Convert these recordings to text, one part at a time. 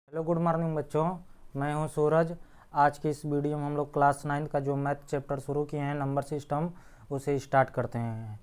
Hello good morning बच्चों, मैं हूं सूरज। आज की इस वीडियो में हम लोग क्लास 9 का जो मैथ चैप्टर शुरू किए हैं नंबर सिस्टम, उसे स्टार्ट करते हैं।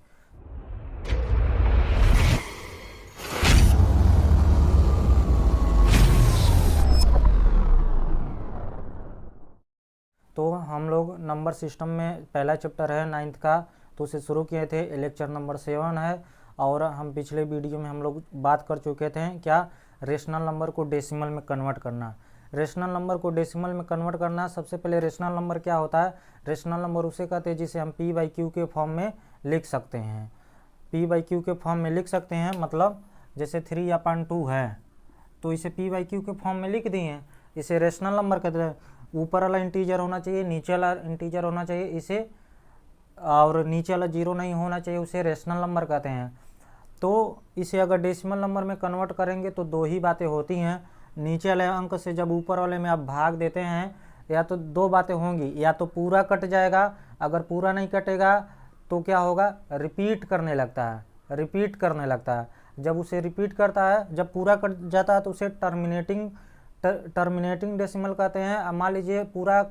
तो हम लोग नंबर सिस्टम में पहला चैप्टर है 9th का, तो उसे शुरू किए थे। लेक्चर नंबर 7 है और हम पिछले वीडियो में हम लोग बात कर चुके थे क्या, रेशनल नंबर को डेसिमल में कन्वर्ट करना। रेशनल नंबर को डेसिमल में कन्वर्ट करना, सबसे पहले रेशनल नंबर क्या होता है। रेशनल नंबर उसे कहते हैं जिसे हम p/q के फॉर्म में लिख सकते हैं। p/q के फॉर्म में लिख सकते हैं मतलब जैसे 3/2 है तो इसे p/q के फॉर्म में लिख दिए। इसे रेशनल नंबर कहते हैं। ऊपर वाला इंटीजर होना चाहिए, नीचे वाला इंटीजर होना चाहिए इसे, और नीचे वाला जीरो नहीं होना चाहिए, उसे रेशनल नंबर कहते हैं। तो इसे अगर डेसिमल नंबर में कन्वर्ट करेंगे तो दो ही बातें होती हैं। नीचे वाले अंक से जब ऊपर वाले में आप भाग देते हैं, या तो दो बातें होंगी, या तो पूरा कट जाएगा, अगर पूरा नहीं कटेगा तो क्या होगा, रिपीट करने लगता है। जब उसे रिपीट करता है, जब पूरा कट जाता है तो उसे टर्मिनेटिंग डेसिमल कहते हैं। अब मान लीजिए पूरा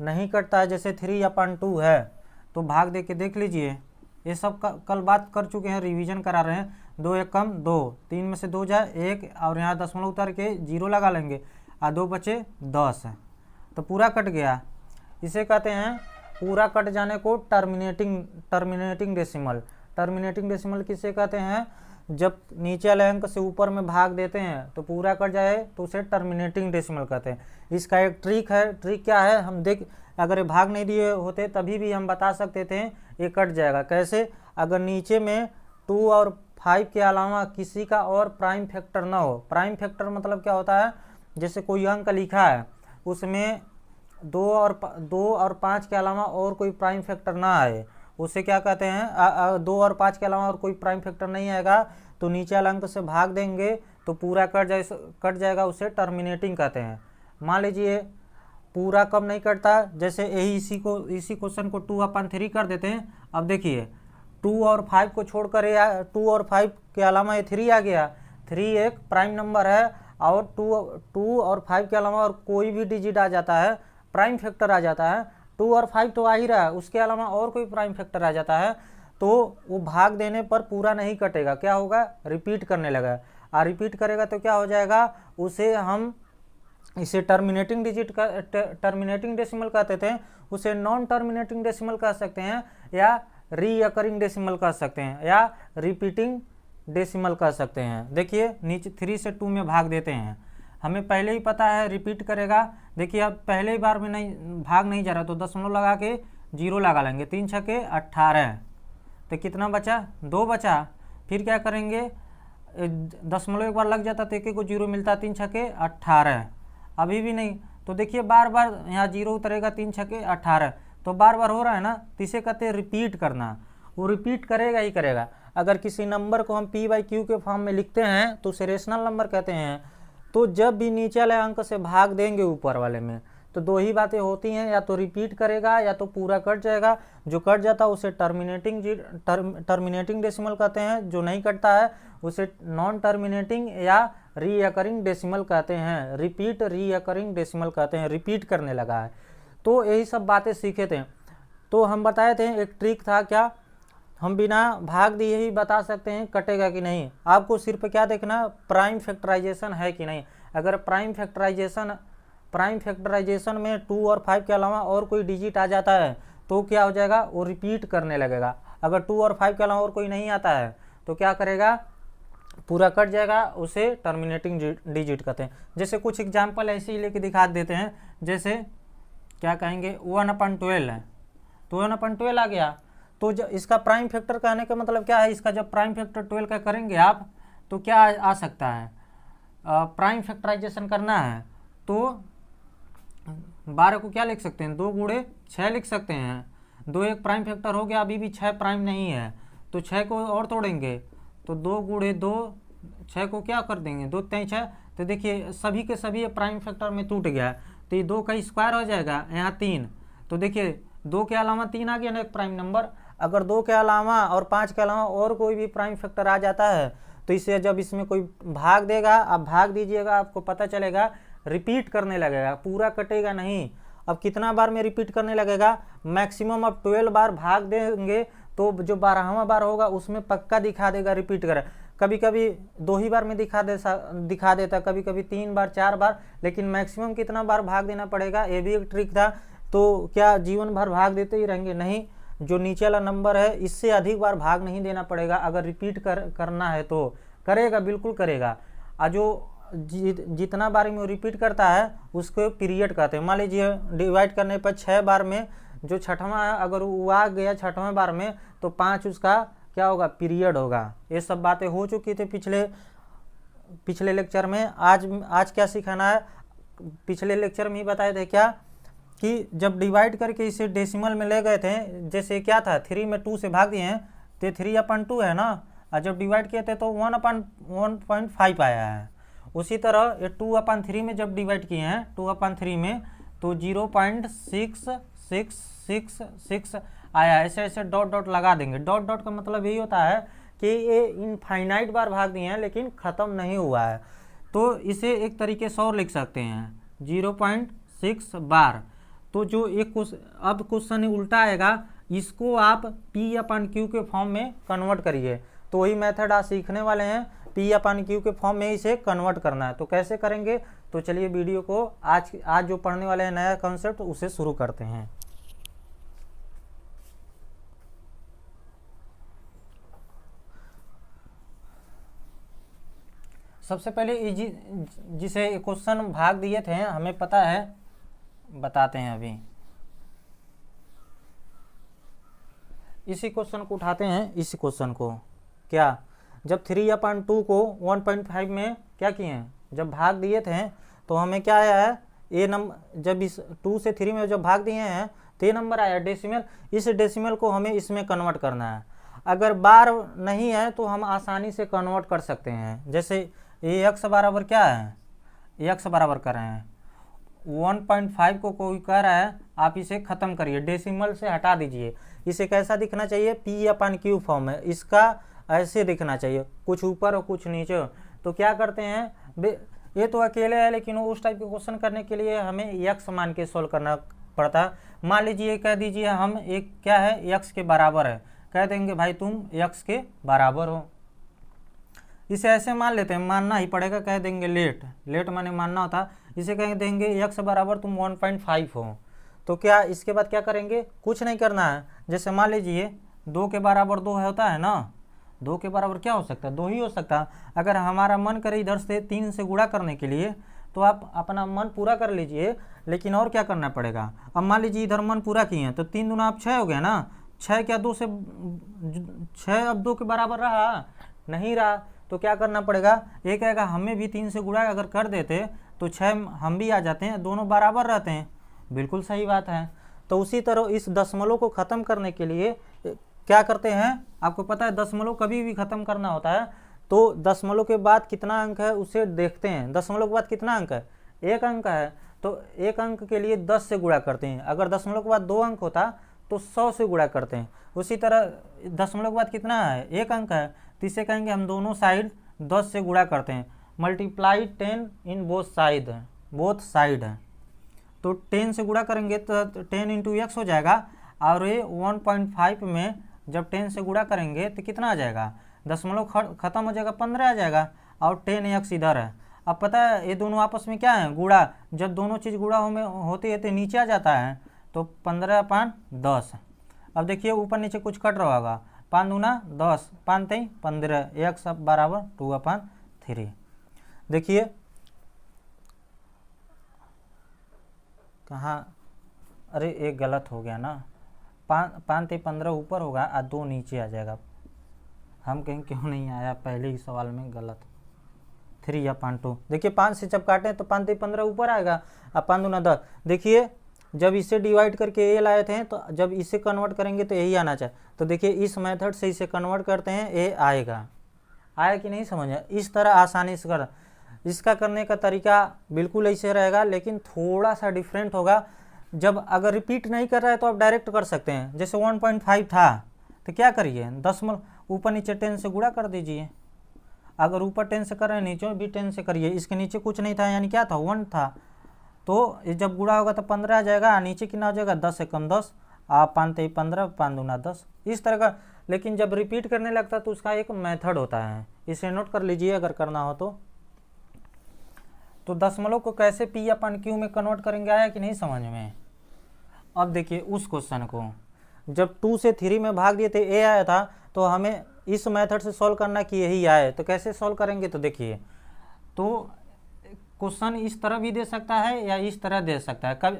नहीं कटता है, जैसे 3/2 है, तो भाग दे के देख लीजिए। ये सब कल बात कर चुके हैं, रिवीजन करा रहे हैं। 2 एक कम 2, 3 में से 2 जाए 1, और यहाँ दशमलव उतार के 0 लगा लेंगे, और 2 बचे 10 है, तो पूरा कट गया। इसे कहते हैं पूरा कट जाने को टर्मिनेटिंग डेसिमल। टर्मिनेटिंग डेसिमल किसे कहते हैं, जब नीचे वाले अंक से ऊपर में भाग देते हैं तो पूरा कट जाए तो उसे टर्मिनेटिंग डेसिमल कहते हैं। इसका एक ट्रिक है। ट्रिक क्या है, हम देख, अगर ये भाग नहीं दिए होते तभी भी हम बता सकते थे ये कट जाएगा। कैसे, अगर नीचे में 2 और 5 के अलावा किसी का और प्राइम फैक्टर ना हो। प्राइम फैक्टर मतलब क्या होता है, जैसे कोई अंक लिखा है उसमें 2 और 5 के अलावा और कोई प्राइम फैक्टर ना आए, उसे क्या कहते हैं। 2 और 5 के अलावा और कोई प्राइम फैक्टर नहीं आएगा तो नीचे वाले अंक से भाग देंगे तो पूरा कट जाएगा, उसे टर्मिनेटिंग कहते हैं। मान लीजिए पूरा कब नहीं कटता, जैसे यही इसी क्वेश्चन को 2/3 कर देते हैं। अब देखिए 2 और 5 को छोड़कर 2 और 5 के अलावा ये 3 आ गया। 3 एक प्राइम नंबर है, और 2 और 5 के अलावा और कोई भी डिजिट आ जाता है, प्राइम फैक्टर आ जाता है। 2 और 5 तो आ ही रहा है, उसके अलावा और कोई प्राइम फैक्टर आ जाता है तो वो भाग देने पर पूरा नहीं कटेगा, क्या होगा, रिपीट करने लगा। और रिपीट करेगा तो क्या हो जाएगा, इसे टर्मिनेटिंग डेसिमल कहते थे, उसे नॉन टर्मिनेटिंग डेसिमल कह सकते हैं, या रीअकरिंग डेसिमल कह सकते हैं, या रिपीटिंग डेसिमल कह सकते हैं। देखिए नीचे 3 से 2 में भाग देते हैं, हमें पहले ही पता है रिपीट करेगा। देखिए अब पहले ही बार में नहीं भाग नहीं जा रहा तो दशमलव लगा के 0 लगा लेंगे। 3 छके 18, तो कितना बचा, 2 बचा। फिर क्या करेंगे, दशमलव एक बार लग जाता तो एक को 0 मिलता, 3 छके 18, अभी भी नहीं, तो देखिए बार बार यहाँ 0 उतरेगा, 3 छके 18, तो बार बार हो रहा है ना, तो इसे कहते हैं रिपीट करना। वो रिपीट करेगा ही करेगा। अगर किसी नंबर को हम p/q के फॉर्म में लिखते हैं तो उसे रेशनल नंबर कहते हैं। तो जब भी नीचे वाले अंक से भाग देंगे ऊपर वाले में तो दो ही बातें होती हैं, या तो रिपीट करेगा या तो पूरा कट जाएगा। जो कट जाता है उसे टर्मिनेटिंग डेसिमल कहते हैं, जो नहीं कटता है उसे नॉन टर्मिनेटिंग या रीअकरिंग डेसिमल कहते हैं। रीअकरिंग डेसिमल कहते हैं, रिपीट करने लगा है। तो यही सब बातें सीखे थे। तो हम बताए थे एक ट्रिक था क्या, हम बिना भाग दिए ही बता सकते हैं कटेगा कि नहीं। आपको सिर्फ क्या देखना, प्राइम फैक्टराइजेशन है कि नहीं। अगर प्राइम फैक्टराइजेशन में 2 और 5 के अलावा और कोई डिजिट आ जाता है तो क्या हो जाएगा, वो रिपीट करने लगेगा। अगर 2 और 5 के अलावा और कोई नहीं आता है तो क्या करेगा, पूरा कट जाएगा, उसे टर्मिनेटिंग डिजिट कहते हैं। जैसे कुछ एग्जाम्पल ऐसे ही लेके दिखा देते हैं। जैसे क्या कहेंगे, 1/12 है, तो 1/12 आ गया, तो इसका प्राइम फैक्टर कहने का मतलब क्या है, इसका जब प्राइम फैक्टर 12 का करेंगे आप तो क्या आ सकता है, प्राइम फैक्टराइजेशन करना है तो 12 को क्या लिख सकते हैं, 2 गुणे 6 लिख सकते हैं। 2 एक प्राइम फैक्टर हो गया, अभी भी 6 प्राइम नहीं है तो 6 को और तोड़ेंगे तो 2 गुणे 2, 6 को क्या कर देंगे, 2 3 6, तो देखिए सभी के सभी प्राइम फैक्टर में टूट गया, तो ये 2 का स्क्वायर हो जाएगा, यहाँ 3, तो देखिए 2 के अलावा 3 आ गया ना एक प्राइम नंबर। अगर 2 के अलावा और 5 के अलावा और कोई भी प्राइम फैक्टर आ जाता है तो इसे जब इसमें कोई भाग देगा, आप भाग दीजिएगा, आपको पता चलेगा रिपीट करने लगेगा, पूरा कटेगा नहीं। अब कितना बार में रिपीट करने लगेगा, मैक्सिमम अब 12 बार भाग देंगे तो जो 12वां बार होगा उसमें पक्का दिखा देगा रिपीट करे। कभी कभी 2 ही बार में दिखा देता, कभी कभी 3 बार 4 बार, लेकिन मैक्सिमम कितना बार भाग देना पड़ेगा, ये भी एक ट्रिक था। तो क्या जीवन भर भाग देते ही रहेंगे? नहीं, जो नीचे वाला नंबर है इससे अधिक बार भाग नहीं देना पड़ेगा। अगर रिपीट करना है तो करेगा, बिल्कुल करेगा। और जो जितना बार में रिपीट करता है उसको पीरियड कहते हैं। मान लीजिए डिवाइड करने पर 6 बार में जो छठवां है अगर वो आ गया छठवें बार में तो 5 उसका क्या होगा, पीरियड होगा। ये सब बातें हो चुकी थी पिछले लेक्चर में। आज क्या सिखाना है, पिछले लेक्चर में ही बताए थे क्या कि जब डिवाइड करके इसे डेसिमल में ले गए थे, जैसे क्या था 3 में 2 से भाग दिए हैं तो 3/2 है ना, और जब डिवाइड किए थे तो 1/1.5 आया है। उसी तरह ये 2/3 में जब डिवाइड किए हैं 2/3 में तो 0.6666 आया। ऐसे ऐसे डॉट डॉट लगा देंगे। डॉट डॉट का मतलब यही होता है कि ये इनफाइनाइट बार भाग दिए हैं लेकिन ख़त्म नहीं हुआ है। तो इसे एक तरीके से और लिख सकते हैं 0.6 बार। तो जो एक अब क्वेश्चन उल्टा आएगा, इसको आप P/Q के फॉर्म में कन्वर्ट करिए। तो वही मेथड आप सीखने वाले हैं, P/Q के फॉर्म में इसे कन्वर्ट करना है। तो कैसे करेंगे, तो चलिए वीडियो को आज जो पढ़ने वाले हैं नया कॉन्सेप्ट उसे शुरू करते हैं। सबसे पहले जिसे क्वेश्चन भाग दिए थे हमें पता है, बताते हैं अभी। इसी क्वेश्चन को उठाते हैं, इसी क्वेश्चन को क्या, जब 3/2 को 1.5 में क्या किए हैं, जब भाग दिए थे तो हमें क्या आया है, ए नंबर जब इस 2 से 3 में जब भाग दिए हैं तो ये नंबर आया डेसिमल। इस डेसिमल को हमें इसमें कन्वर्ट करना है। अगर बार नहीं है तो हम आसानी से कन्वर्ट कर सकते हैं। जैसे ये x बराबर क्या है, x बराबर कर रहे हैं 1.5 को कोई कह रहा है, आप इसे ख़त्म करिए, डेसिमल से हटा दीजिए। इसे कैसा दिखना चाहिए, P/Q फॉर्म है, इसका ऐसे दिखना चाहिए, कुछ ऊपर और कुछ नीचे। तो क्या करते हैं, ये तो अकेले है लेकिन उस टाइप के क्वेश्चन करने के लिए हमें x मान के सोल्व करना पड़ता है। मान लीजिए कह दीजिए हम एक क्या है x के बराबर है, कह देंगे भाई तुम x के बराबर हो। इसे ऐसे मान लेते हैं, मानना ही पड़ेगा, कह देंगे लेट माने मानना होता। इसे कह देंगे x बराबर तुम 1.5 हो। तो क्या इसके बाद क्या करेंगे, कुछ नहीं करना है। जैसे मान लीजिए 2 के बराबर 2 होता है ना, 2 के बराबर क्या हो सकता है, 2 ही हो सकता है। अगर हमारा मन करे इधर से 3 से गुणा करने के लिए तो आप अपना मन पूरा कर लीजिए, लेकिन और क्या करना पड़ेगा। अब मान लीजिए इधर मन पूरा किए हैं तो 3 दूना आप 6 हो गया ना, 6 क्या 2 से 6 अब 2 के बराबर रहा नहीं रहा। तो क्या करना पड़ेगा, ये कहेगा हमें भी 3 से गुणा अगर कर देते तो 6 हम भी आ जाते हैं, दोनों बराबर रहते हैं। बिल्कुल सही बात है। तो उसी तरह इस दशमलव को ख़त्म करने के लिए क्या करते हैं, आपको पता है दशमलव कभी भी ख़त्म करना होता है तो दशमलव के बाद कितना अंक है उसे देखते हैं। दशमलव के बाद कितना अंक है, 1 अंक है, तो 1 अंक के लिए 10 से गुणा करते हैं। अगर दशमलव के बाद 2 अंक होता तो 100 से गुणा करते हैं। उसी तरह दशमलव के बाद कितना है, 1 अंक है, तो इसे कहेंगे हम दोनों साइड 10 से गुणा करते हैं। मल्टीप्लाई 10 इन बोथ साइड है। तो 10 से गुणा करेंगे तो 10 × x हो जाएगा, और ये 1.5 में जब 10 से गुणा करेंगे तो कितना आ जाएगा, दशमलव खत्म हो जाएगा, 15 आ जाएगा, और 10x इधर है। अब पता है ये दोनों आपस में क्या है, गुणा। जब दोनों चीज़ गुणा होते हैं तो नीचे आ जाता है, तो 15/10। अब देखिए ऊपर नीचे कुछ कट रहा होगा, 5 दूना 10, 5 3 15, x बराबर 2/3। देखिए कहाँ, अरे एक गलत हो गया ना, 5 3 15 ऊपर होगा और 2 नीचे आ जाएगा। हम कहीं क्यों नहीं आया पहले ही सवाल में, गलत 3/2। देखिए 5 से जब काटें तो 5 3 15 ऊपर आएगा और 5 दूना 10। देखिए जब इसे डिवाइड करके ये लाए थे तो जब इसे कन्वर्ट करेंगे तो यही आना चाहिए। तो देखिए इस मेथड से इसे कन्वर्ट करते हैं, ये आएगा कि नहीं समझ में। इस तरह आसानी से कर, इसका करने का तरीका बिल्कुल ऐसे रहेगा लेकिन थोड़ा सा डिफरेंट होगा। जब अगर रिपीट नहीं कर रहा है तो आप डायरेक्ट कर सकते हैं। जैसे 1.5 था तो क्या करिए, दशमलव ऊपर नीचे 10 से गुणा कर दीजिए, अगर ऊपर 10 से कर रहे हैं नीचे भी 10 से करिए, इसके नीचे कुछ नहीं था यानी क्या था 1 था, तो ये जब गुणा होगा तो 15 आ जाएगा, नीचे कितना हो जाएगा 10 से कम 10, आप 5 3 15 5 दूना 10, इस तरह का। लेकिन जब रिपीट करने लगता है तो उसका एक मेथड होता है, इसे नोट कर लीजिए अगर करना हो तो दशमलव को कैसे पी अपन क्यू में कन्वर्ट करेंगे, आया कि नहीं समझ में। अब देखिए उस क्वेश्चन को जब 2 से 3 में भाग दिए थे ए आया था, तो हमें इस मेथड से सॉल्व करना कि यही आए, तो कैसे सॉल्व करेंगे, तो देखिए तो क्वेश्चन इस तरह भी दे सकता है या इस तरह दे सकता है, कभी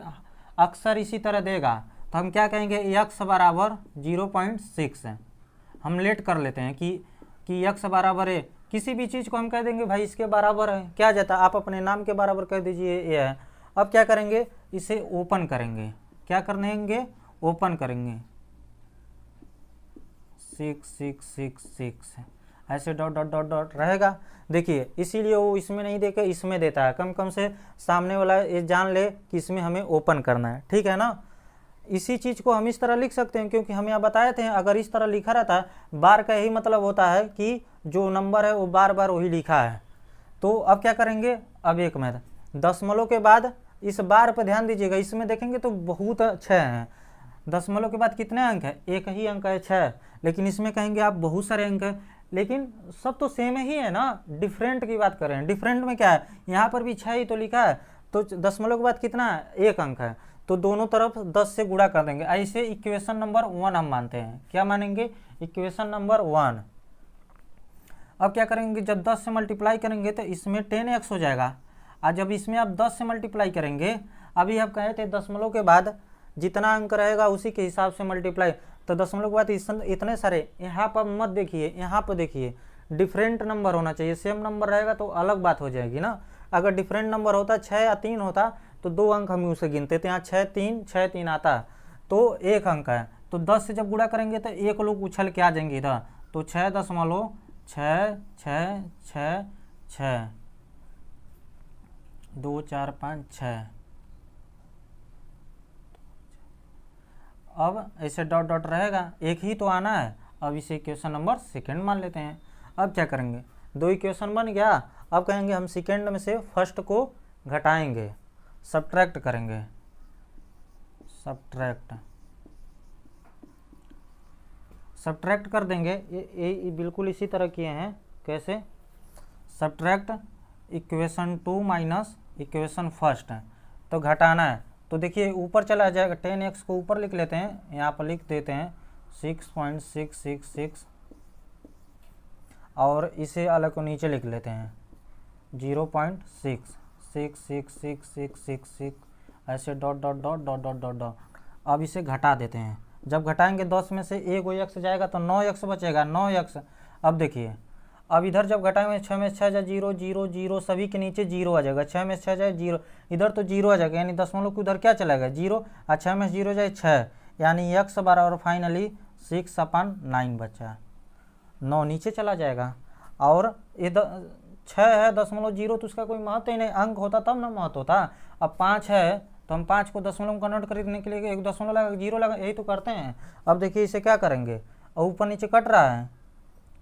अक्सर इसी तरह देगा, तो हम क्या कहेंगे x बराबर 0.6 है, हम लेट कर लेते हैं कि x बराबर है, किसी भी चीज़ को हम कह देंगे भाई इसके बराबर है, क्या जाता है, आप अपने नाम के बराबर कह दीजिए ये है। अब क्या करेंगे, इसे ओपन करेंगे, क्या करेंगे, ओपन करेंगे 6 6 6 6 ऐसे डॉट डॉट डॉट डॉट रहेगा। देखिए इसीलिए वो इसमें नहीं देकर इसमें देता है, कम कम से सामने वाला ये जान ले कि इसमें हमें ओपन करना है, ठीक है ना। इसी चीज़ को हम इस तरह लिख सकते हैं, क्योंकि हम यहाँ बताए थे अगर इस तरह लिखा रहता है, बार का यही मतलब होता है कि जो नंबर है वो बार बार वही लिखा है। तो अब क्या करेंगे, अब एक मेथड दशमलव के बाद इस बार पर ध्यान दीजिएगा, इसमें देखेंगे तो बहुत 6 हैं, दशमलव के बाद कितने अंक है, एक ही अंक है 6, लेकिन इसमें कहेंगे आप बहुत सारे अंक है, लेकिन सब तो सेम ही है ना, डिफरेंट की बात कर रहे हैं। डिफरेंट में क्या है, यहाँ पर भी 6 ही तो लिखा है, तो दशमलव के बाद कितना है, एक अंक है, तो दोनों तरफ 10 से गुणा कर देंगे। ऐसे इक्वेशन नंबर 1 हम मानते हैं, क्या मानेंगे, इक्वेशन नंबर 1। अब क्या करेंगे, जब 10 से मल्टीप्लाई करेंगे तो इसमें 10x हो जाएगा, और जब इसमें आप 10 से मल्टीप्लाई करेंगे, अभी आप कहे थे दशमलव के बाद जितना अंक रहेगा उसी के हिसाब से मल्टीप्लाई, तो दशमलव के बाद इतने सारे, यहाँ पर मत देखिए, यहाँ पर देखिए डिफरेंट नंबर होना चाहिए, सेम नंबर रहेगा तो अलग बात हो जाएगी ना। अगर डिफरेंट नंबर होता 6 या 3 होता तो 2 अंक हम उसे गिनते थे, यहाँ 6 3 आता तो 1 अंक है, तो 10 से जब गुणा करेंगे तो एक लोग उछल के आ जाएंगे इधर, तो 6.6 2 4 5 6, अब ऐसे डॉट डॉट रहेगा, एक ही तो आना है। अब इसे इक्वेशन नंबर सेकंड मान लेते हैं। अब क्या करेंगे, 2 इक्वेशन बन गया, अब कहेंगे हम सेकंड में से फर्स्ट को घटाएंगे, सब्ट्रैक्ट करेंगे, सब्ट्रैक्ट कर देंगे। ये बिल्कुल इसी तरह किए हैं, कैसे, subtract equation 2 minus equation first है, तो घटाना है, तो देखिए ऊपर चला जाएगा, 10x को ऊपर लिख लेते हैं, यहाँ पर लिख देते हैं 6.666, और इसे अलग को नीचे लिख लेते हैं 0.6 6 6 6 6 6 6 ऐसे dot dot dot dot dot dot dot. अब इसे घटा देते हैं, जब घटाएंगे 10 में से एक x जाएगा तो 9x बचेगा, 9x। अब देखिए अब इधर जब घटाएंगे 6 में 6 जाए 0 0 0, सभी के नीचे 0 आ जाएगा, 6 में 6 जाए 0, इधर तो 0 आ जाएगा, यानी दशमलव को उधर क्या चलेगा 0, और 6 में 0 जाए 6, यानी x बराबर फाइनली 6/9 बचा, 9 नीचे चला जाएगा। और ये 6 है दशमलव 0, तो उसका कोई महत्व ही नहीं, अंक होता तब ना महत्व होता। अब 5 है तो हम 5 को दशमलव में कन्वर्ट करने के लिए एक दशमलव लगा 0 लगा, यही तो करते हैं। अब देखिए इसे क्या करेंगे, और ऊपर नीचे कट रहा है,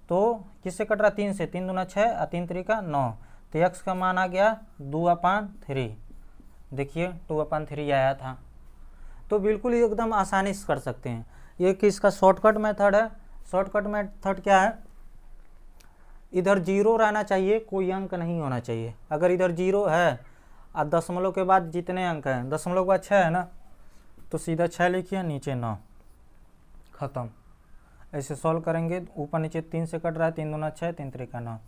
तो किससे कट रहा, 3 से, 3 दूना 6 और 3 3 9, तो x का मान आ गया 2/3, देखिए 2/3 आया था। तो बिल्कुल ही एकदम आसानी से कर सकते हैं, ये कि इसका शॉर्टकट मेथड है। शॉर्टकट मेथड क्या है, इधर 0 रहना चाहिए, कोई अंक नहीं होना चाहिए। अगर इधर 0 है और दशमलव के बाद जितने अंक हैं, दशमलव के बाद 6 है ना, तो सीधा 6 लिखिए, नीचे 9, ख़त्म। ऐसे सॉल्व करेंगे, ऊपर नीचे 3 से कट रहा है, 3 दूना 6 3 3 9,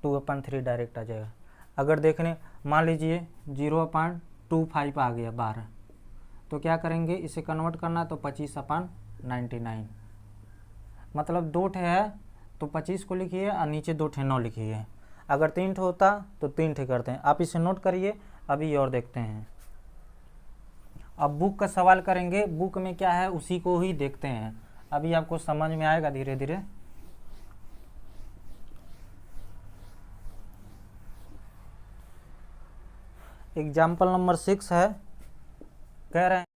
2/3 डायरेक्ट आ जाएगा। अगर देखने मान लीजिए 0/25 आ गया 12, तो क्या करेंगे, इसे कन्वर्ट करना तो 25/99, मतलब 2 ठे है तो 25 को लिखिए और नीचे 2 ठे 9 लिखिए। अगर 3 ठे होता तो 3 ठे करते हैं। आप इसे नोट करिए, अभी और देखते हैं। अब बुक का सवाल करेंगे, बुक में क्या है उसी को ही देखते हैं, अभी आपको समझ में आएगा धीरे धीरे। एग्जाम्पल नंबर 6 है, कह रहे हैं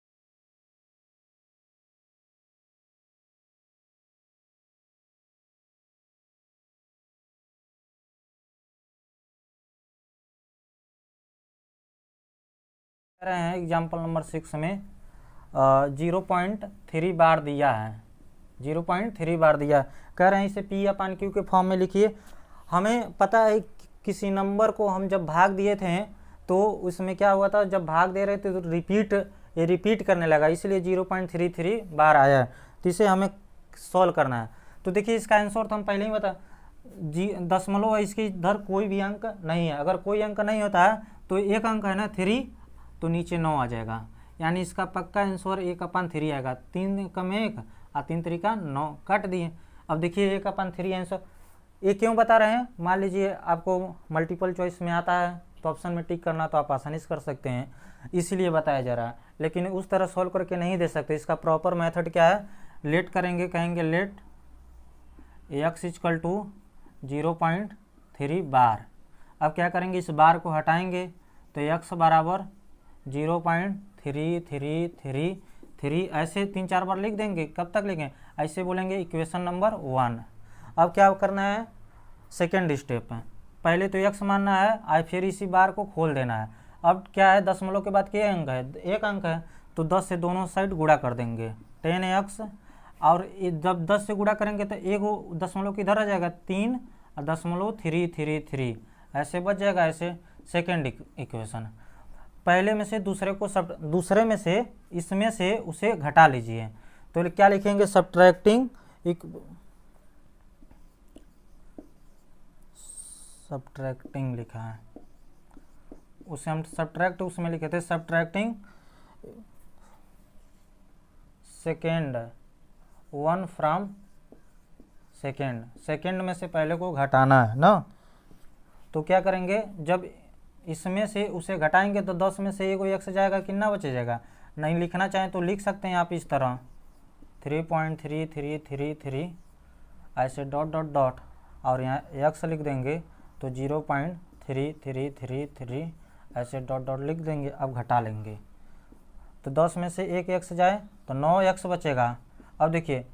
कह रहे हैं एग्जाम्पल नंबर 6 में 0.3 बार दिया है, 0.3 बार दिया है। कह रहे हैं इसे पी अपान क्यू के फॉर्म में लिखिए। हमें पता है किसी नंबर को हम जब भाग दिए थे तो उसमें क्या हुआ था, जब भाग दे रहे थे तो ये रिपीट करने लगा, इसलिए 0.33 बार आया है। तो इसे हमें सॉल्व करना है। तो देखिए इसका आंसर तो हम पहले ही बता, दशमलव है, इसके इधर कोई भी अंक नहीं है। अगर कोई अंक नहीं होता है तो एक अंक है ना 3, तो नीचे 9 आ जाएगा, यानी इसका पक्का आंसर 1/3 आएगा। 3 कम 1 और 3 तरीका 9 काट दिए। अब देखिए 1/3 आंसर। ये क्यों बता रहे हैं, मान लीजिए आपको मल्टीपल चॉइस में आता है तो ऑप्शन में टिक करना तो आप आसानी से कर सकते हैं, इसलिए बताया जा रहा है। लेकिन उस तरह सॉल्व करके नहीं दे सकते। इसका प्रॉपर मेथड क्या है, लेट करेंगे, कहेंगे लेट x = 0.3 बार। अब क्या करेंगे, इस बार को हटाएंगे तो x बराबर 0.3333 ऐसे 3-4 बार लिख देंगे। कब तक लिखें, ऐसे बोलेंगे इक्वेशन नंबर 1। अब क्या करना है, सेकेंड स्टेप है, पहले तो x मानना है और फिर इसी बार को खोल देना है। अब क्या है, दशमलव के बाद क्या अंक है, एक अंक है, तो 10 से दोनों साइड गुणा कर देंगे 10x। और जब 10 से गुणा करेंगे तो एक दशमलव किधर आ जाएगा 3.333 ऐसे बच जाएगा। ऐसे सेकेंड इक्वेशन, पहले में से दूसरे को दूसरे में से इसमें से उसे घटा लीजिए। तो क्या लिखेंगे, सब्ट्रैक्टिंग लिखा है, उसे हम सब्ट्रैक्ट उसमें लिखे थे, सब्ट्रैक्टिंग सेकेंड 1 फ्रॉम सेकेंड में से पहले को घटाना है ना। तो क्या करेंगे, जब इसमें से उसे घटाएंगे तो 10 में से एक x जाएगा, कितना बचे जाएगा। नहीं लिखना चाहें तो लिख सकते हैं आप इस तरह 3.3333 ऐसे डॉट डॉट डॉट और यहाँ x लिख देंगे तो 0.3333 ऐसे डॉट डॉट लिख देंगे। अब घटा लेंगे तो 10 में से एक x जाए तो 9x बचेगा। अब देखिए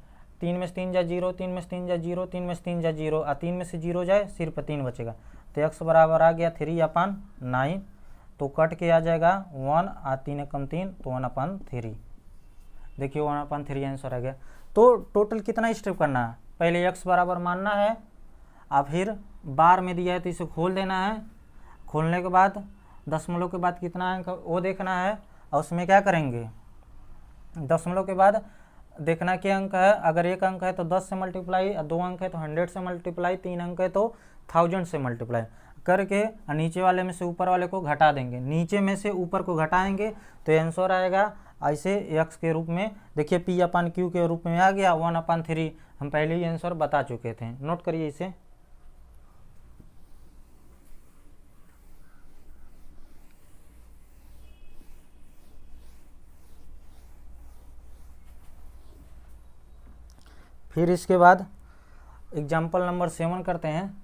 3 में से 3 जा 0, 3 में से 3 जा 0, 3 में से 3 जा 0 और 3 में से 0 जाए सिर्फ 3 बचेगा। तो x बराबर आ गया 3/9, तो कट के आ जाएगा 1 और 3 कम 3 तो 1/3। देखिए 1/3 आंसर आ गया। तो टोटल कितना स्टेप करना है, पहले x बराबर मानना है और फिर बार में दिया है तो इसे खोल देना है। खोलने के बाद दशमलव के बाद कितना अंक वो देखना है और उसमें क्या करेंगे, दशमलव के बाद देखना क्या अंक है। अगर एक अंक है तो 10 से मल्टीप्लाई, 2 अंक है तो 100 से मल्टीप्लाई, 3 अंक है तो 1000 से मल्टीप्लाई करके नीचे वाले में से ऊपर वाले को घटा देंगे। नीचे में से ऊपर को घटाएंगे तो आंसर आएगा ऐसे x के रूप में। देखिए p/q के रूप में आ गया 1/3। हम पहले ही आंसर बता चुके थे, नोट करिए इसे। फिर इसके बाद एग्जाम्पल नंबर 7 करते हैं।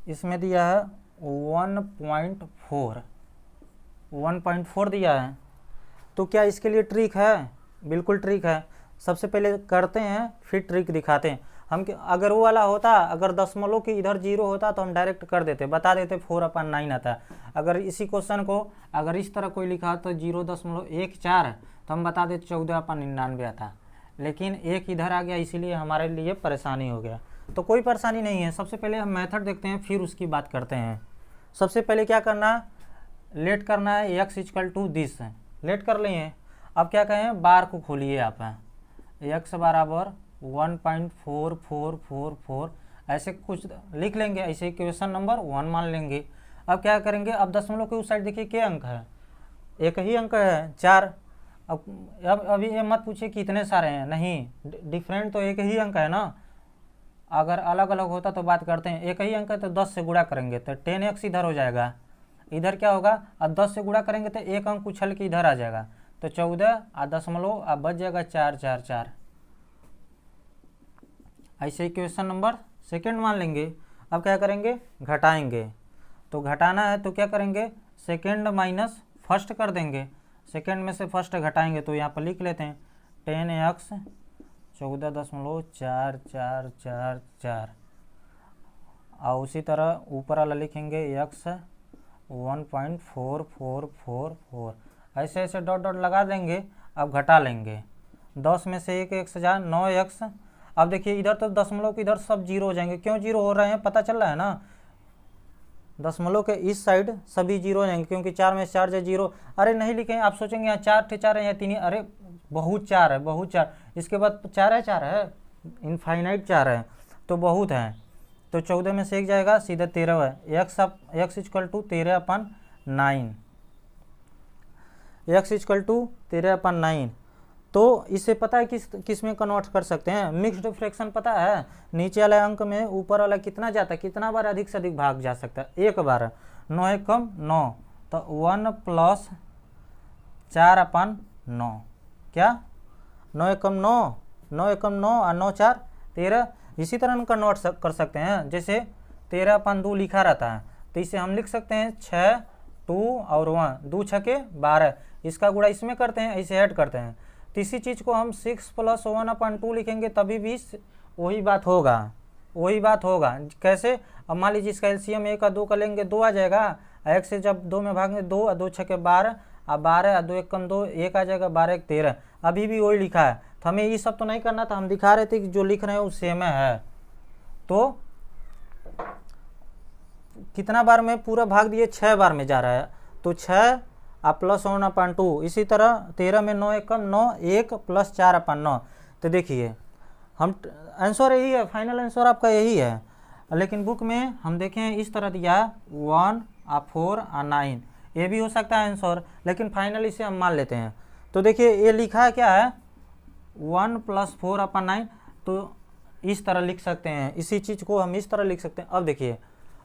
इसमें दिया है 1.4 दिया है। तो क्या इसके लिए ट्रिक है, बिल्कुल ट्रिक है। सबसे पहले करते हैं फिर ट्रिक दिखाते हैं। हम अगर वो वाला होता, अगर दशमलव के इधर 0 होता तो हम डायरेक्ट कर देते, बता देते 4/9 आता है। अगर इसी क्वेश्चन को अगर इस तरह कोई लिखा तो 0.14 तो हम बता देते 14/99 आता। लेकिन एक इधर आ गया, इसीलिए हमारे लिए परेशानी हो गया। तो कोई परेशानी नहीं है। सबसे पहले हम मेथड देखते हैं फिर उसकी बात करते हैं। सबसे पहले क्या करना है, लेट करना है x = दिस, लेट कर लिए। अब क्या कहें, बार को खोलिए आप, x बराबर 1.4444 ऐसे कुछ लिख लेंगे, ऐसे इक्वेशन नंबर 1 मान लेंगे। अब क्या करेंगे, अब दशमलव के उस साइड देखिए क्या अंक है, एक ही अंक है 4। अब अभी ये मत पूछिए कितने सारे हैं, नहीं, डिफरेंट तो एक ही अंक है ना। अगर अलग अलग होता तो बात करते हैं, एक ही अंक है तो 10 से गुणा करेंगे तो 10x इधर हो जाएगा। इधर क्या होगा, अब 10 से गुणा करेंगे तो एक अंक उछल के इधर आ जाएगा तो 14 और दशमलव अब बच जाएगा 444। ऐसे इक्वेशन नंबर 2 मान लेंगे। अब क्या करेंगे, घटाएंगे। तो घटाना है तो क्या करेंगे, सेकेंड माइनस फर्स्ट कर देंगे। सेकेंड में से फर्स्ट घटाएंगे तो यहाँ पर लिख लेते हैं 10x 14.4444 और उसी तरह ऊपर वाला लिखेंगे x 1.4444 ऐसे ऐसे डॉट डॉट लगा देंगे। अब घटा लेंगे, 10 में से 1 x जा 9x। अब देखिए इधर तो दशमलव के इधर सब जीरो हो जाएंगे। क्यों जीरो हो रहे हैं पता चल रहा है ना, दशमलव के इस साइड सभी जीरो हो जाएंगे क्योंकि 4 में 4 से जीरो। अरे नहीं लिखें, आप सोचेंगे यहाँ 4 थे 4 है या 3 है, अरे बहुत 4 है, बहुत 4, इसके बाद 4 है 4 है, इनफाइनाइट 4 है तो बहुत है। तो 14 में से 1 जाएगा, सीधा 13 है। x equal to 13/9, x equal to 13/9। तो इसे पता है किस में कन्वर्ट कर सकते हैं, मिक्स्ड फ्रैक्शन पता है। नीचे वाले अंक में ऊपर वाला कितना जाता है, कितना बार अधिक से अधिक भाग जा सकता है, एक बार। 9 एकम 9, तो 1 + 4/9 क्या 9 एकम 9, 9 एकम 9 और 9 4 13। इसी तरह हम कन्वर्ट कर सकते हैं, जैसे 13/2 लिखा रहता है तो इसे हम लिख सकते हैं 6 2 और 1 2 छके 12, इसका गुणा इसमें करते हैं, इसे ऐड करते हैं। तो इसी चीज़ को हम 6 + 1/2 लिखेंगे तभी भी वही बात होगा, वही बात होगा। कैसे, अब मान लीजिए इसका एलसीएम 1 और 2 का लेंगे 2 आ जाएगा, 1 से जब 2 में भागेंगे 2 और 2 छके 12 और 12 और 2 एकम 2 1 आ जाएगा, 12 1 13। अभी भी वही लिखा है, तो हमें ये सब तो नहीं करना था, हम दिखा रहे थे कि जो लिख रहे हैं वो सेम है। तो कितना बार में पूरा भाग दिए, 6 बार में जा रहा है, तो 6 + 1/2। इसी तरह 13 में 9 एकम 9, 1 + 4/9। तो देखिए हम आंसर यही है, फाइनल आंसर आपका यही है। लेकिन बुक में हम देखें इस तरह दिया 1 और 4 और 9, ये भी हो सकता है आंसर, लेकिन फाइनल इसे हम मान लेते हैं। तो देखिए ये लिखा है क्या है 1 + 4/9, तो इस तरह लिख सकते हैं, इसी चीज़ को हम इस तरह लिख सकते हैं। अब देखिए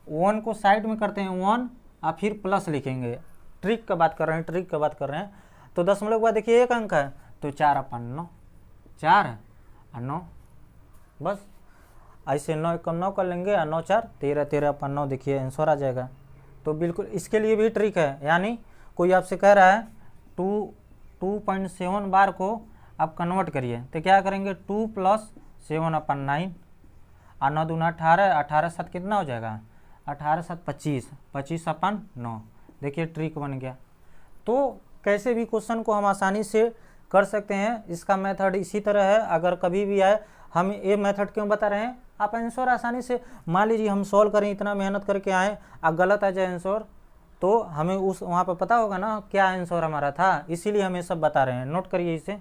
1 को साइड में करते हैं 1 और फिर प्लस लिखेंगे, ट्रिक का बात कर रहे हैं, ट्रिक का बात कर रहे हैं। तो दशमलव के बाद देखिए एक अंक है तो 4/9, 4 और 9, बस ऐसे 9 एकम 9 कर लेंगे और 9 4 13, 13/9 देखिए आंसर आ जाएगा। तो बिल्कुल इसके लिए भी ट्रिक है, यानी कोई आपसे कह रहा है 2.7 बार को आप कन्वर्ट करिए, तो क्या करेंगे 2 + 7/9 और 9 दूना 18, 18 7 कितना हो जाएगा, 18 7 25, 25/9। देखिए ट्रिक बन गया। तो कैसे भी क्वेश्चन को हम आसानी से कर सकते हैं, इसका मेथड इसी तरह है। अगर कभी भी आए, हम ये मेथड क्यों बता रहे हैं, आप आंसर आसानी से, मान लीजिए हम सॉल्व करें, इतना मेहनत करके आए, अब गलत आ जाए आंसर, तो हमें उस वहाँ पर पता होगा ना क्या आंसर हमारा था, इसीलिए हम ये सब बता रहे हैं। नोट करिए इसे।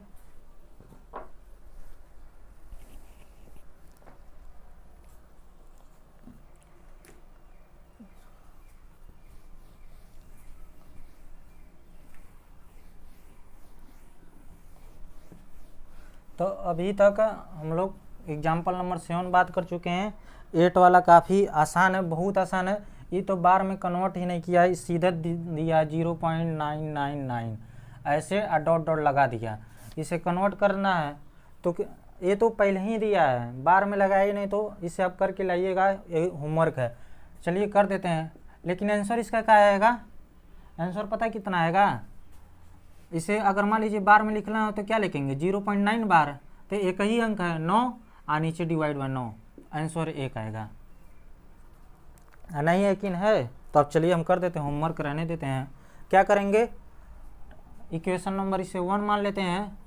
तो अभी तक हम लोग एग्जाम्पल नंबर 7 बात कर चुके हैं। 8 वाला काफ़ी आसान है, बहुत आसान है। ये तो बार में कन्वर्ट ही नहीं किया, सीधे दिया 0.999 ऐसे डॉट डॉट लगा दिया। इसे कन्वर्ट करना है तो ये तो पहले ही दिया है, बार में लगाया ही नहीं, तो इसे आप करके लाइएगा, ये होमवर्क है। चलिए कर देते हैं। लेकिन आंसर इसका क्या आएगा, आंसर पता है कितना आएगा। इसे अगर मान लीजिए बार में लिखना हो तो क्या लिखेंगे 0.9 बार, तो एक ही अंक है 9 और नीचे डिवाइड बाय 9, आंसर 1 आएगा। नहीं यकीन है तो अब चलिए हम कर देते हैं, होमवर्क रहने देते हैं। क्या करेंगे, इक्वेशन नंबर इसे 1 मान लेते हैं,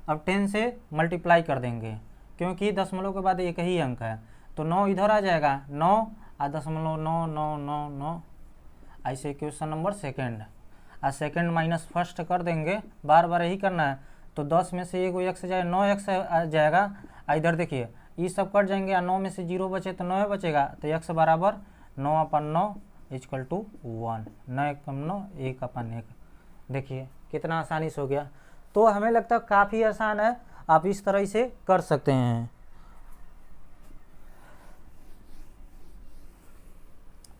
अब 10 से मल्टीप्लाई कर देंगे क्योंकि दशमलव के बाद एक ही अंक है, तो 9 इधर आ जाएगा, 9 और 0.99999 ऐसे इक्वेशन नंबर सेकेंड। और सेकेंड माइनस फर्स्ट कर देंगे, बार बार यही करना है। तो 10 में से 1 एक्स जाए 9 एक्स आ जाएगा। इधर देखिए ये सब कट जाएंगे और 9 में से 0 बचे तो 9 बचेगा, तो x बराबर 9/9 इक्वल टू 1, 9 एकम 9 1/1। देखिए कितना आसानी से हो गया। तो हमें लगता है काफ़ी आसान है, आप इस तरह से कर सकते हैं।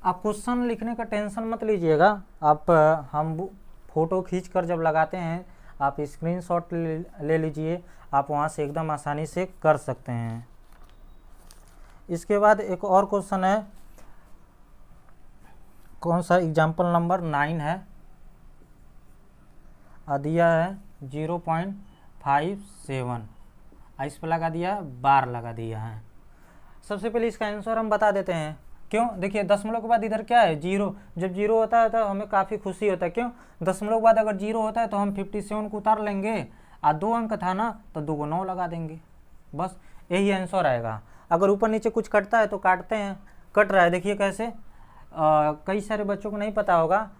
आप क्वेश्चन लिखने का टेंशन मत लीजिएगा, आप हम फ़ोटो खींच कर जब लगाते हैं आप स्क्रीनशॉट ले लीजिए, आप वहाँ से एकदम आसानी से कर सकते हैं। इसके बाद एक और क्वेश्चन है, कौन सा, एग्जाम्पल नंबर 9 है, दिया है 0.57, इस पर लगा दिया बार लगा दिया है। सबसे पहले इसका आंसर हम बता देते हैं। क्यों, देखिए दशमलव के बाद इधर क्या है, जीरो। जब जीरो होता है तो हमें काफ़ी खुशी होता है, क्यों, दशमलव के बाद अगर जीरो होता है तो हम 57 को उतार लेंगे, और 2 अंक था ना तो 2 को 9 लगा देंगे, बस यही आंसर आएगा। अगर ऊपर नीचे कुछ कटता है तो काटते हैं, कट रहा है देखिए कैसे। कई सारे बच्चों को नहीं पता होगा,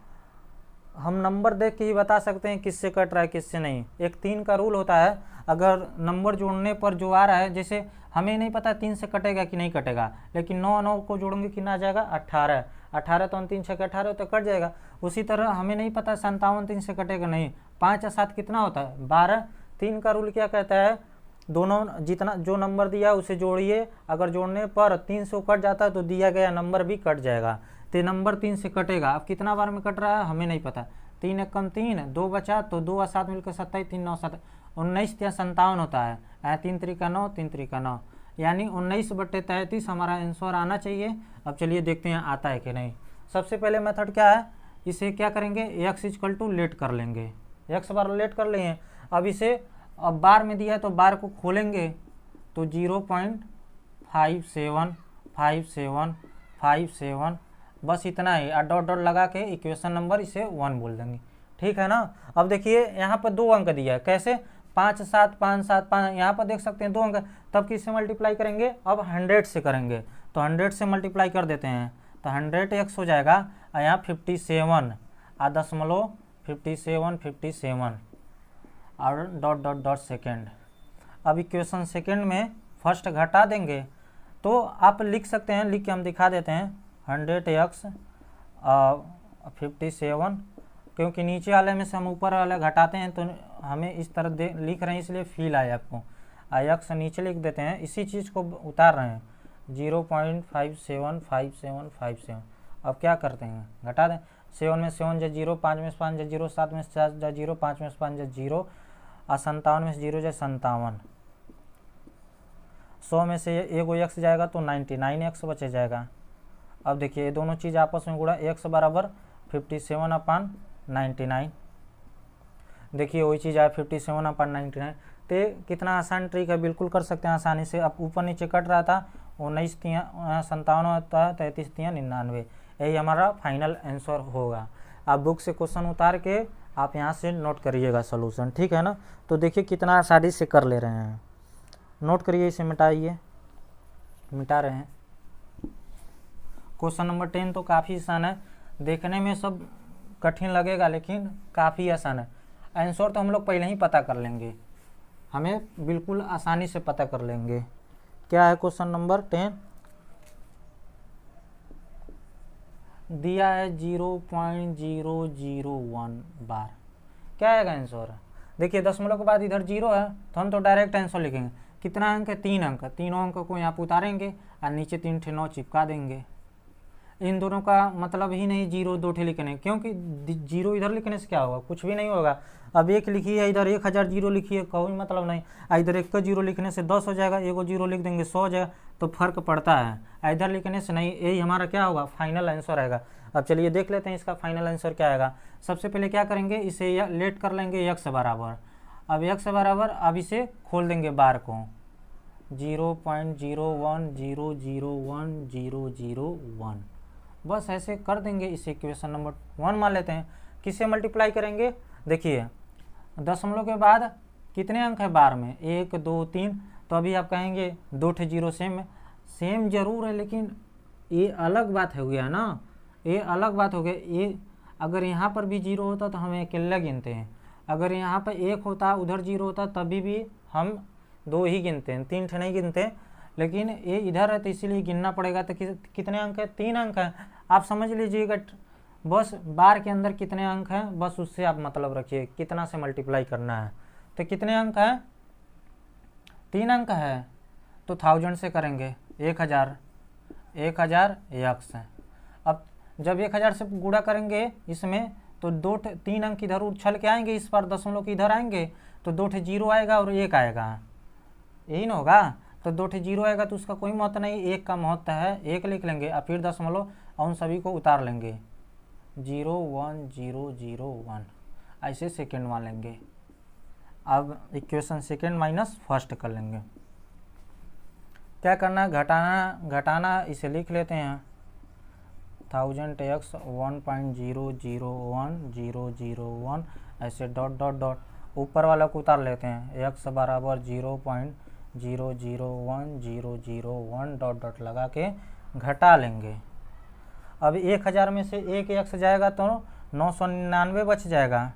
हम नंबर देख के ही बता सकते हैं किससे कट रहा है किससे नहीं। एक 3 का रूल होता है, अगर नंबर जोड़ने पर जो आ रहा है, जैसे हमें नहीं पता 3 से कटेगा कि नहीं कटेगा, लेकिन 9 को जोड़ेंगे कितना आ जाएगा, 18। 18 तो 3 6 18 तो कट जाएगा। उसी तरह हमें नहीं पता 57 3 से कटेगा नहीं, 5 या 7 कितना होता है, 12। 3 का रूल क्या कहता है, दोनों जितना जो नंबर दिया उसे जोड़िए, अगर जोड़ने पर 3 से कट जाता है तो दिया गया नंबर भी कट जाएगा, तो नंबर 3 से कटेगा। अब कितना बार में कट रहा है हमें नहीं पता, 3 एक कम 3, 2 बचा तो 2 और 7 मिलकर 27, 3 9 7 19 या 57 होता है, 3 3 9, 3 3 9, यानी 19/33 हमारा आंसर आना चाहिए। अब चलिए देखते हैं आता है कि नहीं। सबसे पहले मेथड क्या है, इसे क्या करेंगे, x = लेट कर लेंगे, x बार लेट कर लिए। अब इसे अब बार में दिया है तो बार को खोलेंगे तो 0.575757, बस इतना ही, और डॉट डॉट लगा के इक्वेशन नंबर इसे 1 बोल देंगे, ठीक है ना। अब देखिए यहाँ पर 2 अंक दिया है, कैसे, 5 7 5 7 5, यहाँ पर देख सकते हैं 2 अंक, तब किससे मल्टीप्लाई करेंगे, अब 100 से करेंगे, तो 100 से मल्टीप्लाई कर देते हैं तो 100x हो जाएगा, और यहाँ 57 और दशमलव 57 और डॉट डॉट डॉट सेकेंड। अब इक्वेशन सेकेंड में फर्स्ट घटा देंगे, तो आप लिख सकते हैं, लिख के हम दिखा देते हैं, 100x 57, क्योंकि नीचे वाले में से हम ऊपर वाले घटाते हैं तो हमें इस तरह लिख रहे हैं, इसलिए फील आया आपको। x नीचे लिख देते हैं, इसी चीज़ को उतार रहे हैं, 0.575757। अब क्या करते हैं, घटा दें, 7 में 7 जा 0, 5 में 5 जा 0, 7 में 7 जा 0, 5 में 5 जा 0, और 57 में 0 जा 57। 100 में से एक x जाएगा तो 99x बचे जाएगा। अब देखिए ये दोनों चीज़ आपस में गुणा, x बराबर 57/99, देखिए वही चीज़ आया 57/99। तो कितना आसान ट्रिक है, बिल्कुल कर सकते हैं आसानी से। अब ऊपर नीचे कट रहा था, 19 3 57 होता है, 33 3 99, यही हमारा फाइनल आंसर होगा। आप बुक से क्वेश्चन उतार के आप यहाँ से नोट करिएगा सॉल्यूशन, ठीक है ना। तो देखिए कितना आसानी से कर ले रहे हैं, नोट करिए, इसे मिटाइए, मिटा रहे हैं। क्वेश्चन नंबर 10 तो काफ़ी आसान है, देखने में सब कठिन लगेगा लेकिन काफ़ी आसान है। आंसर तो हम लोग पहले ही पता कर लेंगे, हमें बिल्कुल आसानी से पता कर लेंगे। क्या है क्वेश्चन नंबर 10, दिया है 0.001 बार, क्या आएगा आंसर। देखिए दशमलव के बाद इधर 0 है तो हम तो डायरेक्ट आंसर लिखेंगे, कितना अंक है, 3 अंक, तीनों अंक को यहाँ पर उतारेंगे और नीचे 3 ठे 9 चिपका देंगे। इन दोनों का मतलब ही नहीं 0 2 ठे लिखने, क्योंकि 0 इधर लिखने से क्या होगा, कुछ भी नहीं होगा। अब 1 लिखी है इधर, 1000 0 लिखी है, कोई मतलब नहीं। इधर 1 का 0 लिखने से 10 हो जाएगा, 1 0 लिख देंगे 100 हो जाएगा, तो फर्क पड़ता है। इधर लिखने से नहीं, यही हमारा क्या होगा, फाइनल आंसर आएगा। अब चलिए देख लेते हैं इसका फाइनल आंसर क्या आएगा। सबसे पहले क्या करेंगे, इसे लेट कर लेंगे x बराबर। अब x बराबर, अब इसे खोल देंगे बार को, 0.010010001, बस ऐसे कर देंगे। इसे इक्वेशन नंबर 1 मान लेते हैं। किससे मल्टीप्लाई करेंगे, देखिए दशमलव के बाद कितने अंक है बार में, 1 2 3, तो अभी आप कहेंगे 2 ठे 0 सेम जरूर है, लेकिन ये अलग बात हो गया ना, ये अलग बात हो गया। ये अगर यहाँ पर भी 0 होता तो हम अकेला गिनते हैं, अगर यहाँ पर 1 होता उधर 0 होता तभी भी हम 2 ही गिनते हैं, 3 ठे नहीं गिनते। लेकिन ये इधर है तो इसीलिए गिनना पड़ेगा। तो कितने अंक है, 3 अंक है, आप समझ लीजिएगा। बस बार के अंदर कितने अंक हैं, बस उससे आप मतलब रखिए कितना से मल्टीप्लाई करना है। तो कितने अंक है, 3 अंक है, तो 1000 से करेंगे, 1000 x है। अब जब 1000 से गुणा करेंगे इसमें तो 3 अंक इधर उछल के आएंगे, इस बार दशमलव के इधर आएंगे तो 2 ठे 0 आएगा और 1 आएगा, यही ना होगा। तो 2 ठे 0 आएगा तो उसका कोई महत्व नहीं, 1 का महत्व है, 1 लिख लेंगे और फिर दशमलव और उन सभी को उतार लेंगे, 01001, ऐसे सेकेंड मान लेंगे। अब इक्वेशन सेकेंड माइनस फर्स्ट कर लेंगे। क्या करना है, घटाना, इसे लिख लेते हैं 1000 x 1.001001 ऐसे डॉट डॉट डॉट ऊपर वाला को उतार लेते हैं, x बराबर 0.001001 डॉट डॉट लगा के घटा लेंगे। अब 1000 में से एक x जाएगा तो 999 बच जाएगा,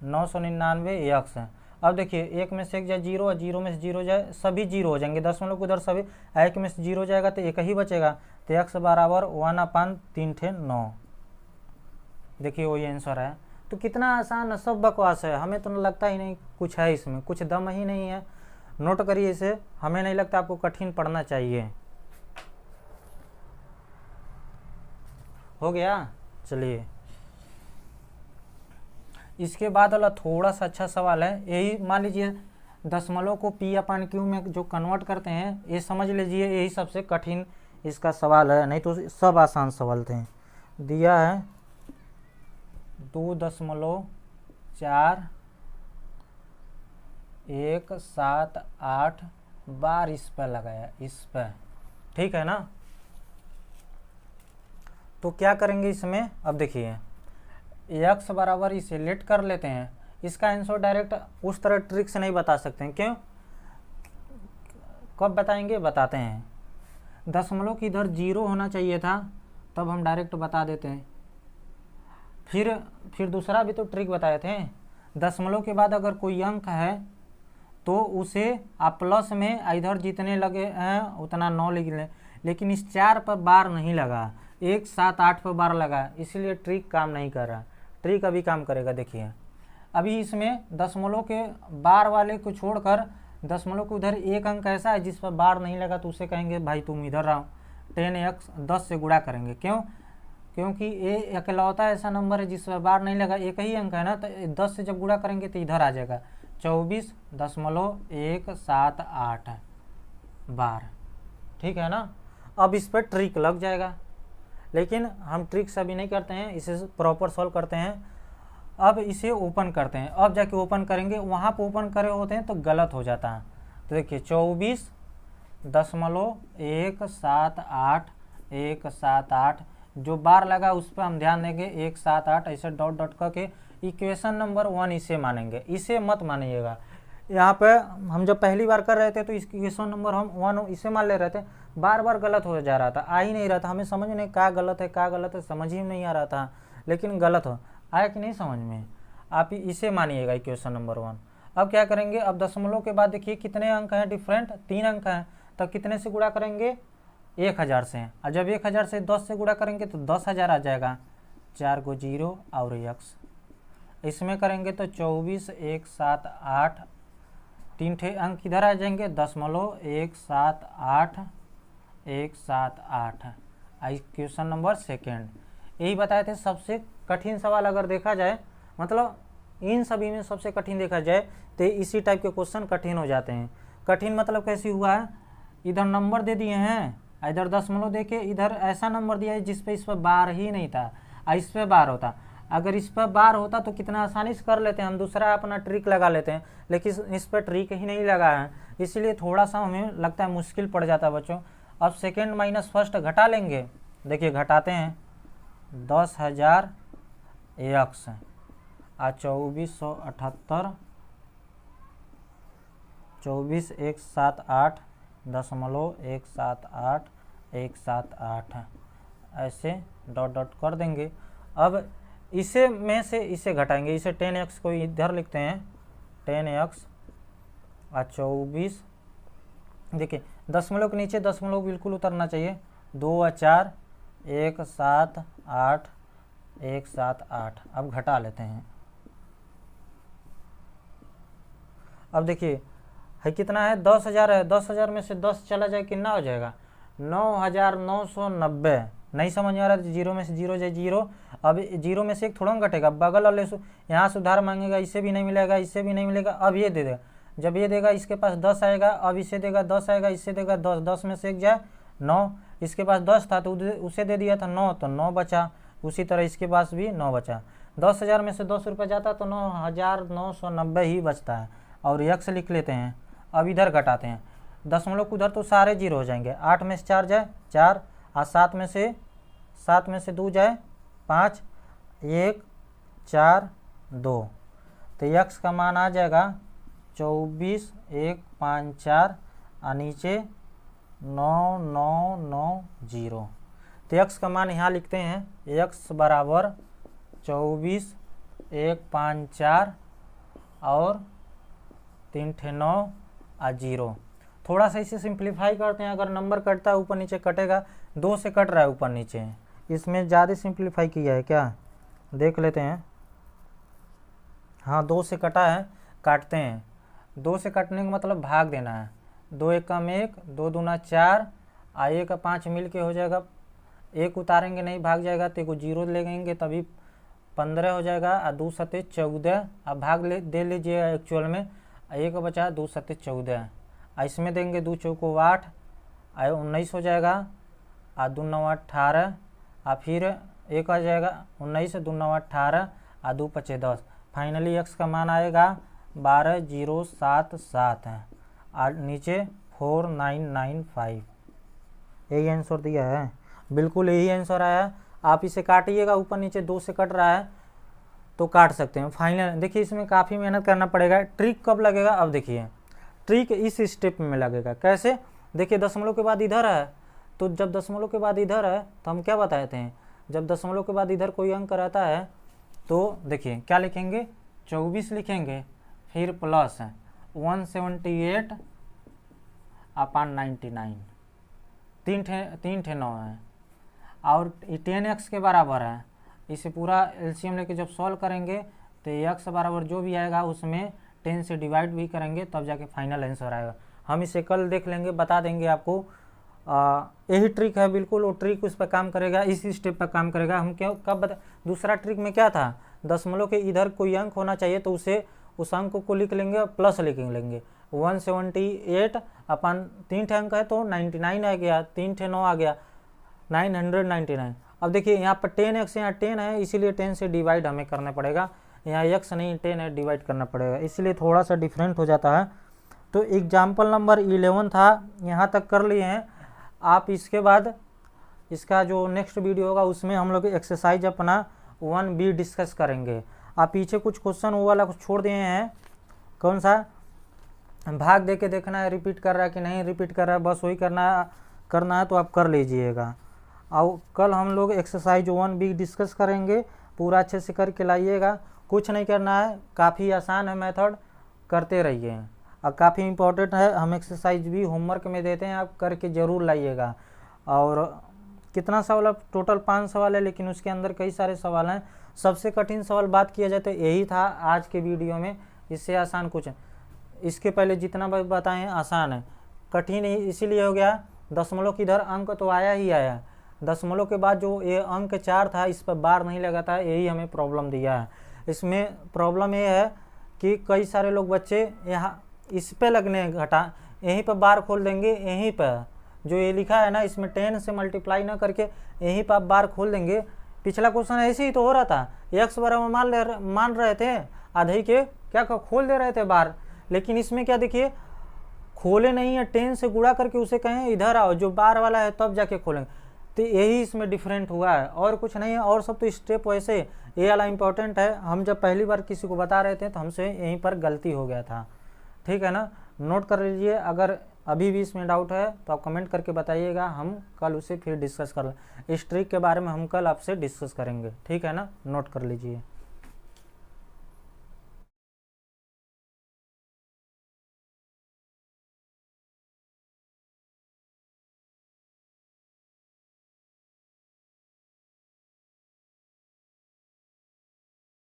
999 x। अब देखिए एक में से एक जाए जीरो और जीरो में से जीरो जाए, सभी जीरो हो जाएंगे, दशमलव को उधर सभी, एक में से जीरो जाएगा तो एक ही बचेगा, तो x बराबर 1/3/9। देखिए वही आंसर है। तो कितना आसान है, सब बकवास है, हमें तो लगता ही नहीं कुछ है इसमें, कुछ दम ही नहीं है। नोट करिए इसे, हमें नहीं लगता आपको कठिन पढ़ना चाहिए। हो गया, चलिए इसके बाद वाला थोड़ा सा अच्छा सवाल है। यही मान लीजिए दशमलव को p/q में जो कन्वर्ट करते हैं, ये समझ लीजिए यही सबसे कठिन इसका सवाल है, नहीं तो सब आसान सवाल थे। दिया है 2.4178 बार इस पर लगाया, इस पर, ठीक है ना। तो क्या करेंगे इसमें, अब देखिए x बराबर इसे लेट कर लेते हैं। इसका आंसर डायरेक्ट उस तरह ट्रिक से नहीं बता सकते हैं, क्यों, कब बताएंगे, बताते हैं। दशमलव की इधर जीरो होना चाहिए था, तब हम डायरेक्ट बता देते हैं। फिर दूसरा भी तो ट्रिक बताए थे, दशमलव के बाद अगर कोई अंक है तो उसे आप प्लस में इधर जितने लगे हैं उतना 9 लिख लें, लेकिन इस 4 पर बार नहीं लगा, 1 7 8 पर बार लगा, इसलिए ट्रिक काम नहीं कर रहा। ट्रिक अभी काम करेगा। देखिए अभी इसमें दशमलव के बार वाले को छोड़कर दशमलव को उधर एक अंक ऐसा है जिस पर बार नहीं लगा, तो उसे कहेंगे भाई तुम इधर रहो, 10x 10 से गुणा करेंगे। क्यों, क्योंकि ये अकेलौता ऐसा नंबर है जिस पर बार नहीं लगा, एक ही अंक है ना, तो 10 से जब गुणा करेंगे तो इधर आ जाएगा 24.178 बार, ठीक है ना। अब इस पर ट्रिक लग जाएगा, लेकिन हम ट्रिक से अभी नहीं करते हैं, इसे प्रॉपर सॉल्व करते हैं। अब इसे ओपन करते हैं, अब जाके ओपन करेंगे, वहाँ पर ओपन करे होते हैं तो गलत हो जाता है। तो देखिए 24.178 जो बार लगा उस पर हम ध्यान देंगे, 178 ऐसे डॉट डॉट करके इक्वेशन नंबर 1 इसे मानेंगे, इसे मत मानिएगा। यहाँ पे हम जब पहली बार कर रहे थे तो इक्वेशन नंबर हम 1 इसे मान ले रहे थे, बार बार गलत हो जा रहा था, आ ही नहीं रहा था, हमें समझ नहीं क्या गलत है क्या गलत है, समझ ही नहीं आ रहा था, लेकिन गलत हो आया कि नहीं समझ में, आप इसे मानिएगा इक्वेशन नंबर 1। अब क्या करेंगे, अब दशमलव के बाद देखिए कितने अंक हैं डिफरेंट, 3 अंक हैं, तब कितने से गुणा करेंगे, 1000 से, और जब 1000 से 10 से गुणा करेंगे तो 10,000 आ जाएगा, 4 को 0 और x, इसमें करेंगे तो 24.178, 3 ठे अंक इधर आ जाएंगे, 0.178 क्वेश्चन नंबर 2। यही बताए थे सबसे कठिन सवाल अगर देखा जाए, मतलब इन सभी में सबसे कठिन देखा जाए तो इसी टाइप के क्वेश्चन कठिन हो जाते हैं। कठिन मतलब कैसी हुआ है, इधर नंबर दे दिए हैं, इधर दशमलव दे के इधर ऐसा नंबर दिया है जिस पे इस पर बार ही नहीं था, इस पर बार होता, अगर इस पर बार होता तो कितना आसानी से कर लेते हैं, हम दूसरा अपना ट्रिक लगा लेते हैं, लेकिन इस पर ट्रिक ही नहीं लगा है, इसलिए थोड़ा सा हमें लगता है मुश्किल पड़ जाता है बच्चों। अब सेकेंड माइनस फर्स्ट घटा लेंगे, देखिए घटाते हैं, 10,000 x और 2478 24.178.178 ऐसे डॉट डॉट कर देंगे। अब इसे में से इसे घटाएंगे, इसे 10x को इधर लिखते हैं, 10x और 24, देखिए दशमलव के नीचे दशमलव बिल्कुल उतरना चाहिए, 2 और 4 178 अब घटा लेते हैं। अब देखिए है कितना है, 10,000 है, 10,000 में से 10 चला जाए कितना हो जाएगा, 9,990। नहीं समझ में आ रहा है, जीरो में से जीरो जाए जीरो, अब जीरो में से एक थोड़ा घटेगा, बगल वाले यहाँ सुधार मांगेगा, इससे भी नहीं मिलेगा, इससे भी नहीं मिलेगा, अब ये दे देगा, जब ये देगा इसके पास 10 आएगा, अब इसे देगा 10 आएगा, इससे देगा 10, 10 में से एक जाए 9, इसके पास 10 था तो उसे दे दिया था 9, तो 9 बचा, उसी तरह इसके पास भी 9 बचा, 10,000 में से 10 रुपये जाता तो 9,990 ही बचता है, और x लिख लेते हैं। अब इधर घटाते हैं, दशमलव को उधर तो सारे जीरो हो जाएंगे, 8 में से 4 जाए 4 और 7 में से 7 में से 2 जाए 5, 1 4 2, तो x का मान आ जाएगा 24 1 5 4 और नीचे 9 9 9 0। तो x का मान यहाँ लिखते हैं, x बराबर 24 1 5 4 और 3 ठे 9 और 0। थोड़ा सा इसे सिंप्लीफाई करते हैं, अगर नंबर कटता है ऊपर नीचे कटेगा, 2 से कट रहा है ऊपर नीचे, इसमें ज़्यादा सिंप्लीफाई किया है क्या, देख लेते हैं। हाँ 2 से कटा है, काटते हैं। 2 से कटने का मतलब भाग देना है, 2 1 कम 1, 2 दूना 4 और 1 और 5 मिल के हो जाएगा, 1 उतारेंगे नहीं भाग जाएगा, तो 1 0 ले लेंगे तभी 15 हो जाएगा और 2 सत्ते 14। अब भाग दे लीजिए एक्चुअल में, 1 बचा 2 सत्ते 14, इसमें देंगे 2 चौको 8 और 19 हो जाएगा और 2 9 18 और फिर 1 आ जाएगा 19, 2 9 18 और 2 5 10। फाइनली x का मान आएगा 12077 है और नीचे 4995। यही आंसर दिया है, बिल्कुल यही आंसर आया। आप इसे काटिएगा, ऊपर नीचे 2 से कट रहा है तो काट सकते हैं। फाइनल देखिए इसमें काफ़ी मेहनत करना पड़ेगा। ट्रिक कब लगेगा, अब देखिए ट्रिक इस स्टेप में लगेगा। कैसे, देखिए दशमलव के बाद इधर है, तो जब दशमलव के बाद इधर है तो हम क्या बताते हैं, जब दशमलव के बाद इधर कोई अंक रहता है तो देखिए क्या लिखेंगे, 24 लिखेंगे, फिर प्लस 178 अपान 99, 3 ठे 9 है और 10x के बराबर है। इसे पूरा एलसीएम लेके जब सॉल्व करेंगे तो x बराबर जो भी आएगा उसमें 10 से डिवाइड भी करेंगे, तब जाके फाइनल आंसर आएगा। हम इसे कल देख लेंगे, बता देंगे आपको। यही ट्रिक है बिल्कुल, वो ट्रिक उस पर काम करेगा, इसी स्टेप पर काम करेगा। हम क्या कब बता, दूसरा ट्रिक में क्या था, दशमलव के इधर कोई अंक होना चाहिए तो उसे उस अंक को लिख लेंगे, प्लस लिख लेंगे। 178 अपन 3 ठे अंक है तो 99 आ गया, 3 ठे 9 आ गया 999। अब देखिए यहाँ पर 10x यहाँ 10 है, इसीलिए 10 से डिवाइड हमें करना पड़ेगा। यहाँ x नहीं 10 है, डिवाइड करना पड़ेगा, इसलिए थोड़ा सा डिफरेंट हो जाता है। तो एग्जाम्पल नंबर 11 था, यहाँ तक कर लिए हैं आप। इसके बाद इसका जो नेक्स्ट वीडियो होगा उसमें हम लोग एक्सरसाइज अपना 1B डिस्कस करेंगे। आप पीछे कुछ क्वेश्चन वो वाला कुछ छोड़ दिए हैं, कौन सा, भाग दे के देखना है रिपीट कर रहा है कि नहीं रिपीट कर रहा है, बस वही करना है तो आप कर लीजिएगा। और कल हम लोग एक्सरसाइज 1B डिस्कस करेंगे, पूरा अच्छे से करके लाइएगा। कुछ नहीं करना है, काफ़ी आसान है मेथड, करते रहिए। और काफ़ी इम्पोर्टेंट है, हम एक्सरसाइज भी होमवर्क में देते हैं, आप करके ज़रूर लाइएगा। और कितना सवाल, टोटल 5 सवाल है, लेकिन उसके अंदर कई सारे सवाल हैं। सबसे कठिन सवाल बात किया जाए तो यही था आज के वीडियो में, इससे आसान कुछ है। इसके पहले जितना भी बताएं आसान है, कठिन इसीलिए हो गया, दशमलव की इधर अंक तो आया ही आया, दशमलव के बाद जो ये अंक 4 था इस पर बार नहीं लगा था, यही हमें प्रॉब्लम दिया है। इसमें प्रॉब्लम ये है कि कई सारे लोग बच्चे यहाँ इस पे लगने घटा, यहीं पर बार खोल देंगे, यहीं पर जो ये लिखा है ना इसमें 10 से मल्टीप्लाई ना करके यहीं पर आप बार खोल देंगे। पिछला क्वेश्चन ऐसे ही तो हो रहा था, x बराबर मान रहे थे, आधे के क्या खोल दे रहे थे बार, लेकिन इसमें क्या देखिए खोले नहीं है, 10 से गुणा करके उसे कहें इधर आओ जो बार वाला है तब जाके खोलेंगे। तो यही इसमें डिफरेंट हुआ है और कुछ नहीं है, और सब तो स्टेप वैसे ये वाला इंपॉर्टेंट है। हम जब पहली बार किसी को बता रहे थे तो हमसे यहीं पर गलती हो गया था, ठीक है ना, नोट कर लीजिए। अगर अभी भी इसमें डाउट है तो आप कमेंट करके बताइएगा, हम कल उसे फिर डिस्कस कर लें। इस ट्रिक के बारे में हम कल आपसे डिस्कस करेंगे, ठीक है ना, नोट कर लीजिए।